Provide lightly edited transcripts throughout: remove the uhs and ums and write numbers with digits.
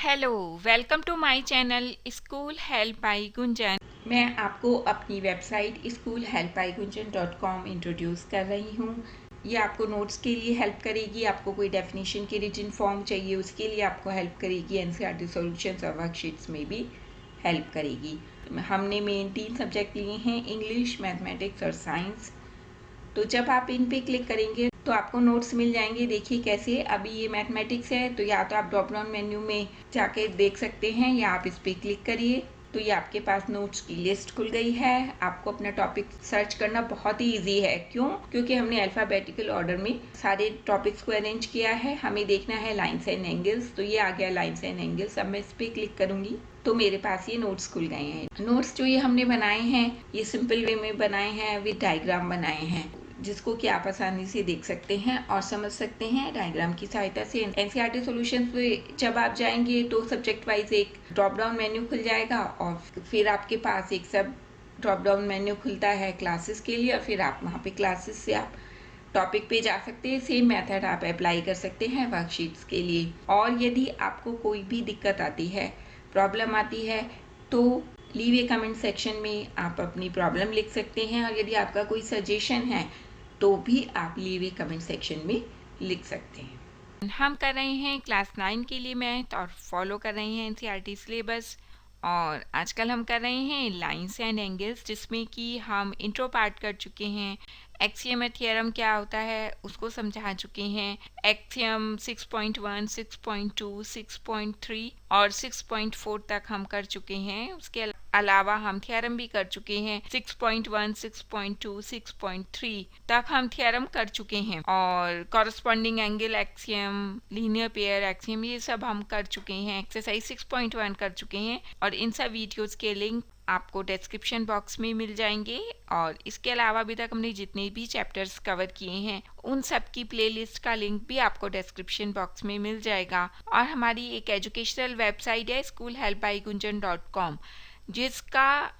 Hello, welcome to my channel school help by Gunjan. मैं आपको अपनी वेबसाइट schoolhelpbygunjan.com इंट्रोड्यूस कर रही हूँ। ये आपको नोट्स के लिए हेल्प करेगी, आपको कोई डेफिनेशन की रिटन फॉर्म चाहिए उसके लिए आपको हेल्प करेगी, एनसीईआरटी सॉल्यूशंस और वर्कशीट्स में भी हेल्प करेगी। हमने मेन 3 सब्जेक्ट लिए हैं, इंग्लिश, मैथमेटिक्स और साइंस। तो जब आप इन पे क्लिक करेंगे तो आपको नोट्स मिल जाएंगे। देखिए कैसे, अभी ये मैथमेटिक्स है तो या तो आप ड्रॉप डाउन मेन्यू में जाके देख सकते हैं या आप इस पे क्लिक करिए तो ये आपके पास नोट्स की लिस्ट खुल गई है। आपको अपना टॉपिक सर्च करना बहुत ही इजी है। क्यों? क्योंकि हमने अल्फाबेटिकल ऑर्डर में सारे टॉपिक्स को अरेंज किया है। हमें देखना है लाइन्स एंड एंगल्स, तो ये आ गया लाइन्स एंड एंगल्स। अब मैं इस पे क्लिक करूंगी तो मेरे पास ये नोट्स खुल गए हैं। नोट्स जो ये हमने बनाए हैं ये सिंपल वे में बनाए हैं, विद डायग्राम बनाए हैं, जिसको कि आप आसानी से देख सकते हैं और समझ सकते हैं डायग्राम की सहायता से। एनसीईआरटी सॉल्यूशंस पे जब आप जाएंगे तो सब्जेक्ट वाइज एक ड्रॉप डाउन मेन्यू खुल जाएगा और फिर आपके पास एक सब ड्रॉप डाउन मेन्यू खुलता है क्लासेस के लिए, और फिर आप वहाँ पे क्लासेस से आप टॉपिक पे जा सकते हैं। सेम मेथड आप अप्लाई कर सकते हैं वर्कशीट्स के लिए। और यदि आपको कोई भी दिक्कत आती है, प्रॉब्लम आती है, तो लीव ए कमेंट सेक्शन में आप अपनी प्रॉब्लम लिख सकते हैं, और यदि आपका कोई सजेशन है तो भी आप लीव ए कमेंट सेक्शन में लिख सकते हैं। हम कर रहे हैं क्लास 9 के लिए मैथ और फॉलो कर रहे हैं एनसीईआरटी सिलेबस। और आजकल हम कर रहे हैं लाइन्स एंड एंगल्स, जिसमें कि हम इंट्रो पार्ट कर चुके हैं। एक्सियम और थियरम क्या होता है उसको समझा चुके हैं। एक्सियम 6.1, 6.2, 6.3 और 6.4 तक हम कर चुके हैं। उसके अलावा हम थियरम भी कर चुके हैं। 6.1, 6.2, 6.3 तक हम थियरम कर चुके हैं। और corresponding angle axiom, linear pair axiom, ये सब हम कर चुके हैं। एक्सरसाइज 6.1 कर चुके हैं और इन सब वीडियोस के लिंक आपको डिस्क्रिप्शन बॉक्स में मिल जाएंगे। और इसके अलावा अभी तक हमने जितने भी चैप्टर्स कवर किए हैं उन सब की प्लेलिस्ट का लिंक भी आपको डिस्क्रिप्शन बॉक्स में मिल जाएगा। और हमारी एक एजुकेशनल वेबसाइट है schoolhelpbygunjan.com, जिसका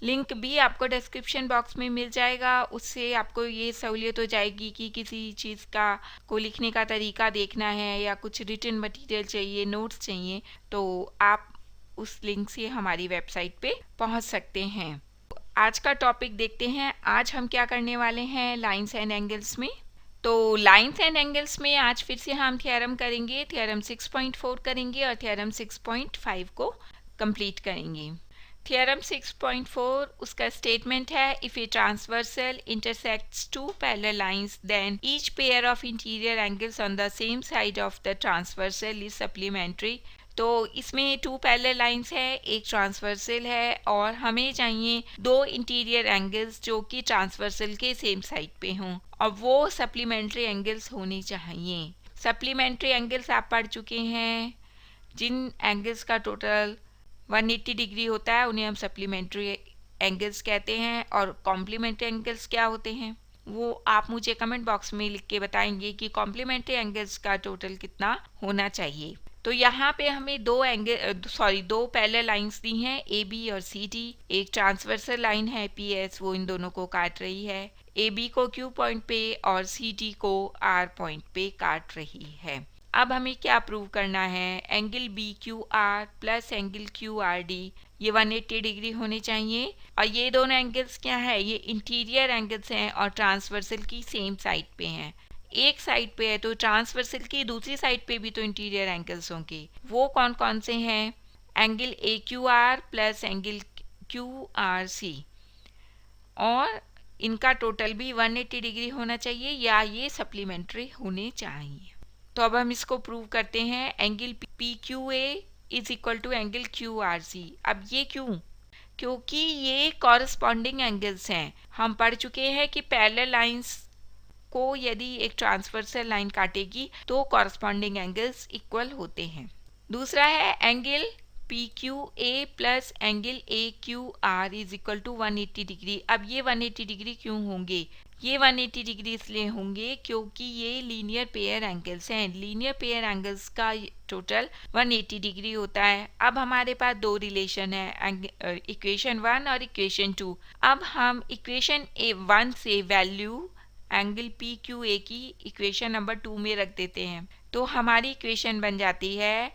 लिंक भी आपको डिस्क्रिप्शन बॉक्स में मिल जाएगा। उससे आपको ये सहूलियत हो जाएगी कि किसी चीज़ का को लिखने का तरीका देखना है या कुछ रिटन मटेरियल चाहिए, नोट्स चाहिए, तो आप उस लिंक से हमारी वेबसाइट पे पहुंच सकते हैं। आज का टॉपिक देखते हैं। आज हम क्या करने वाले हैं लाइन्स एंड एंगल्स में। तो लाइन्स एंड एंगल्स में आज फिर से हम थियरम करेंगे। थियरम 6.4 करेंगे और थियरम 6.5 को कंप्लीट करेंगे। थियरम 6.4 उसका स्टेटमेंट है, if a transversal intersects two parallel lines then each pair of interior angles on the same side of the transversal is supplementary. तो इसमें 2 पैरेलल लाइंस है, एक ट्रांसवर्सल है और हमें चाहिए 2 इंटीरियर एंगल्स जो कि ट्रांसवर्सल के सेम साइड पे हों और वो सप्लीमेंट्री एंगल्स होनी चाहिए। सप्लीमेंट्री एंगल्स आप पढ़ चुके हैं। जिन एंगल्स का टोटल 180 डिग्री होता है उन्हें हम सप्लीमेंट्री एंगल्स कहते हैं। और कॉम्प्लीमेंट्री एंगल्स क्या होते हैं वो आप मुझे कमेंट बॉक्स में लिख के बताएंगे कि कॉम्प्लीमेंट्री एंगल्स का टोटल कितना होना चाहिए। तो यहाँ पे हमें दो पैरेलल लाइंस दी हैं, ए बी और सी डी। एक ट्रांसवर्सल लाइन है पी एस, वो इन दोनों को काट रही है। ए बी को क्यू पॉइंट पे और सी डी को आर पॉइंट पे काट रही है। अब हमें क्या प्रूव करना है, angle B Q R plus angle Q R D ये 180 डिग्री होने चाहिए। और ये दोनों एंगल्स क्या है, ये इंटीरियर एंगल्स हैं और ट्रांसवर्सल की सेम साइड पे हैं। एक साइड पे है तो ट्रांसवर्सल की दूसरी साइड पे भी तो इंटीरियर एंगल्स होंगे। वो कौन कौन से हैं, angle A Q R plus angle Q R C, और इनका टोटल भी 180 डिग्री होना चाहिए या ये सप्लीमेंट्री होने चाहिए। तो अब हम इसको प्रूव करते हैं। Angle P Q A is equal to angle Q R C. अब ये क्यों? क्योंकि ये कॉरस्पॉन्डिंग एंगल्स हैं। हम पढ़ चुके हैं कि पैरेलल लाइंस को यदि एक ट्रांसवर्सल लाइन काटेगी तो कॉरस्पॉन्डिंग एंगल्स इक्वल होते हैं। दूसरा है angle P Q A plus angle A Q R is equal to 180 degree. अब ये 180 डिग्री क्यों होंगे? ये 180 डिग्री इसलिए होंगे क्योंकि ये लीनियर पेयर एंगल्स हैं। लीनियर पेयर एंगल्स का टोटल 180 डिग्री होता है। अब हमारे पास दो रिलेशन है, इक्वेशन 1 और इक्वेशन 2। अब हम इक्वेशन 1 से वैल्यू एंगल पी क्यू ए की इक्वेशन नंबर 2 में रख देते हैं। तो हमारी इक्वेशन बन जाती है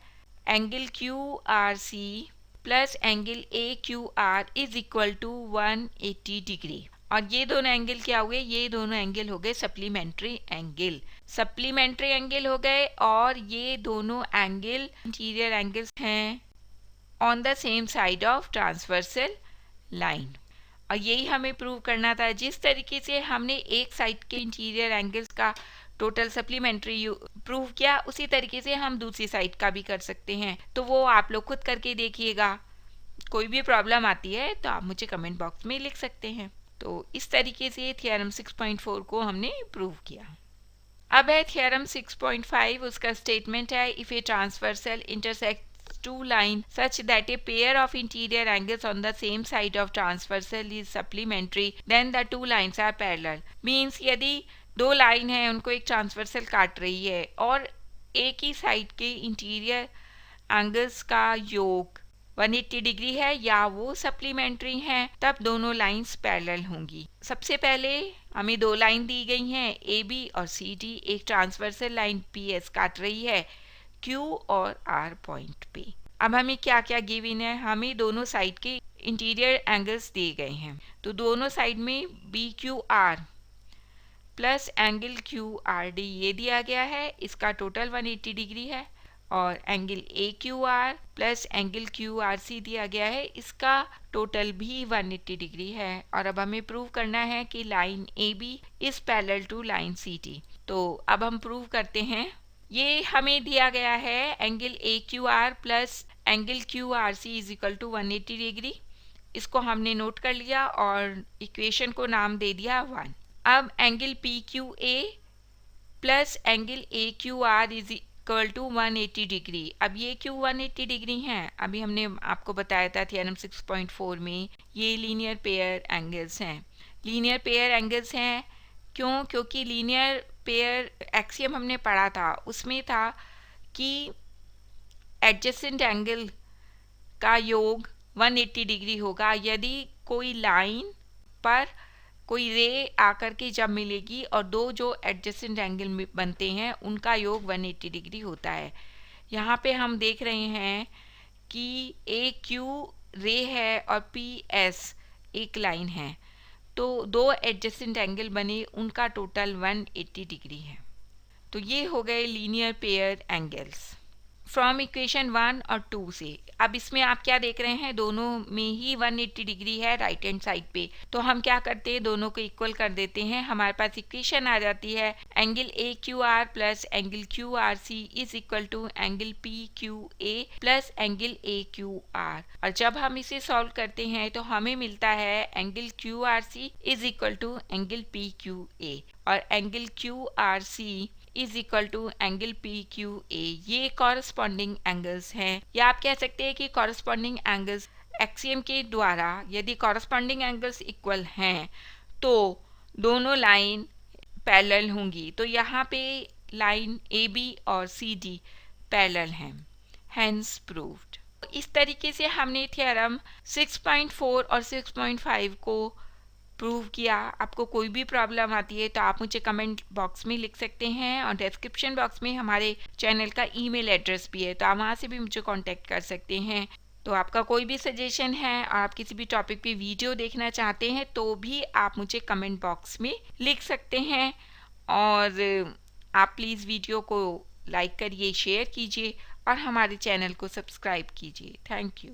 angle Q R C plus angle A Q R is equal to 180 degree. और ये दोनों एंगल क्या हुए? ये दोनों एंगल हो गए सप्लीमेंट्री एंगल। सप्लीमेंट्री एंगल हो गए और ये दोनों एंगल इंटीरियर एंगल्स हैं on the same side of transversal line. और यही हमें प्रूव करना था। जिस तरीके से हमने एक साइड के इंटीरियर एंगल्स का टोटल सप्लीमेंट्री प्रूव किया, उसी तरीके से हम दूसरी साइड का भी कर सकते हैं। तो वो आप लोग खुद करके देखिएगा। कोई भी प्रॉब्लम आती है तो आप मुझे कमेंट बॉक्स में लिख सकते हैं। तो इस तरीके से थ्योरम 6.4 को हमने प्रूव किया। अब है थ्योरम 6.5। उसका स्टेटमेंट है, if a transversal intersect two line such that a pair of interior angles on the same side of transversal is supplementary, then the two lines are parallel. Means यदि दो line है, उनको एक transversal काट रही है और एक ही साइड के इंटीरियर एंगल्स का योग 180 डिग्री है या वो सप्लीमेंट्री हैं, तब दोनों लाइंस पैरेलल होंगी। सबसे पहले हमें दो लाइन दी गई हैं, ए बी और सी डी। एक ट्रांसवर्सल लाइन पी एस काट रही है Q और R पॉइंट पे। अब हमें क्या क्या गिवन है? हमें दोनों साइड के इंटीरियर एंगल्स दिए गए हैं। तो दोनों साइड में BQR प्लस एंगल QRD ये दिया गया है, इसका टोटल 180 डिग्री है। और angle AQR plus angle QRC दिया गया है, इसका टोटल भी 180 डिग्री है। और अब हमें प्रूव करना है कि line AB is parallel to line CD। तो अब हम प्रूव करते हैं। ये हमें दिया गया है angle AQR plus angle QRC is equal to 180 degree. इसको हमने नोट कर लिया और इक्वेशन को नाम दे दिया 1। अब angle PQA plus angle AQR is equal to 180 degree. अब ये क्यों 180 डिग्री हैं? अभी हमने आपको बताया था थ्योरम 6.4 में ये लीनियर पेयर एंगल्स हैं। लीनियर पेयर एंगल्स हैं क्यों? क्योंकि लीनियर पेयर एक्सियम हमने पढ़ा था, उसमें था कि एडजेसेंट एंगल का योग 180 डिग्री होगा यदि कोई लाइन पर कोई रे आकर के जब मिलेगी और दो जो एडजेसेंट एंगल बनते हैं उनका योग 180 डिग्री होता है। यहाँ पे हम देख रहे हैं कि ए क्यू रे है और पी एस एक लाइन है, तो दो एडजेसेंट एंगल बने, उनका टोटल 180 डिग्री है। तो ये हो गए linear pair angles from equation 1 और 2 से। अब इसमें आप क्या देख रहे हैं? दोनों में ही 180 डिग्री है राइट हैंड साइड पे। तो हम क्या करते हैं? दोनों को इक्वल कर देते हैं। हमारे पास इक्वेशन आ जाती है angle AQR plus angle QRC is equal to angle PQA plus angle AQR। और जब हम इसे सॉल्व करते हैं तो हमें मिलता है angle QRC is equal to angle PQA और angle QRC is equal to angle PQA। ये कॉरस्पॉन्डिंग एंगल्स हैं, या आप कह सकते हैं कि कॉरस्पॉन्डिंग एंगल्स एक्सियम के द्वारा यदि कॉरस्पॉन्डिंग एंगल्स इक्वल हैं तो दोनों लाइन पैरेलल होंगी। तो यहाँ पे लाइन AB और CD पैरेलल हैं, हेंस प्रूव्ड। इस तरीके से हमने थ्योरम 6.4 और 6.5 को प्रूव किया। आपको कोई भी प्रॉब्लम आती है तो आप मुझे कमेंट बॉक्स में लिख सकते हैं और डिस्क्रिप्शन बॉक्स में हमारे चैनल का ईमेल एड्रेस भी है, तो आप वहाँ से भी मुझे कांटेक्ट कर सकते हैं। तो आपका कोई भी सजेशन है और आप किसी भी टॉपिक पे वीडियो देखना चाहते हैं तो भी आप मुझे कमेंट बॉक्स में लिख सकते हैं। और आप प्लीज़ वीडियो को लाइक करिए, शेयर कीजिए और हमारे चैनल को सब्सक्राइब कीजिए। Thank you.